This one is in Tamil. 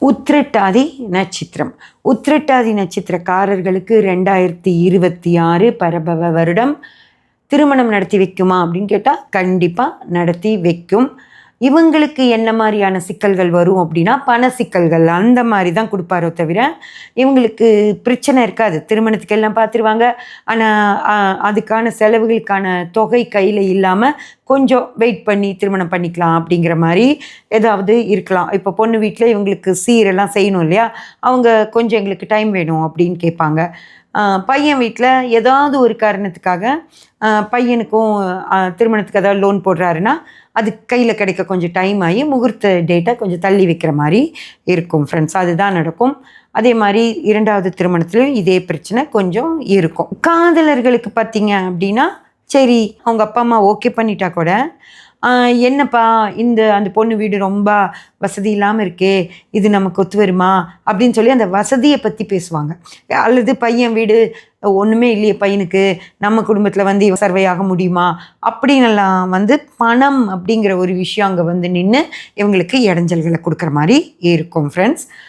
உத்திரட்டாதி நட்சத்திரம். உத்திரட்டாதி நட்சத்திரக்காரர்களுக்கு 2026 பரபவ வருடம் திருமணம் நடத்தி வைக்குமா அப்படின்னு கேட்டால் கண்டிப்பாக நடத்தி வைக்கும். இவங்களுக்கு என்ன மாதிரியான சிக்கல்கள் வரும் அப்படின்னா பண சிக்கல்கள் அந்த மாதிரி தான் கொடுப்பாரோ தவிர இவங்களுக்கு பிரச்சனை இருக்காது. திருமணத்துக்கு எல்லாம் பார்த்துருவாங்க. ஆனால் அதுக்கான செலவுகளுக்கான தொகை கையில் இல்லாமல் கொஞ்சம் வெயிட் பண்ணி திருமணம் பண்ணிக்கலாம் அப்படிங்கிற மாதிரி ஏதாவது இருக்கலாம். இப்போ பொண்ணு வீட்டில் இவங்களுக்கு சீரெல்லாம் செய்யணும் இல்லையா, அவங்க கொஞ்சம் எங்களுக்கு டைம் வேணும் அப்படின்னு கேட்பாங்க. பையன் வீட்டில் ஏதாவது ஒரு காரணத்துக்காக பையனுக்கும் திருமணத்துக்கு ஏதாவது லோன் போடுறாருன்னா அது கையில் கிடைக்க கொஞ்சம் டைம் ஆகி முகூர்த்த டேட்டை கொஞ்சம் தள்ளி வைக்கிற மாதிரி இருக்கும் ஃப்ரெண்ட்ஸ். அதுதான் நடக்கும். அதே மாதிரி 2வது திருமணத்துலையும் இதே பிரச்சனை கொஞ்சம் இருக்கும். காதலர்களுக்கு பார்த்தீங்க அப்படின்னா சரி, அவங்க அப்பா அம்மா ஓகே பண்ணிட்டா கூட என்னப்பா அந்த பொண்ணு வீடு ரொம்ப வசதி இல்லாமல் இருக்கே, இது நமக்கு ஒத்து வருமா அப்படின்னு சொல்லி அந்த வசதியை பற்றி பேசுவாங்க. அல்லது பையன் வீடு ஒன்றுமே இல்லையே பையனுக்கு, நம்ம குடும்பத்தில் சர்வை ஆக முடியுமா அப்படின்னெல்லாம் பணம் அப்படிங்கிற ஒரு விஷயம் அங்கே நின்று இவங்களுக்கு இடைஞ்சல்களை கொடுக்குற மாதிரி இருக்கும் ஃப்ரெண்ட்ஸ்.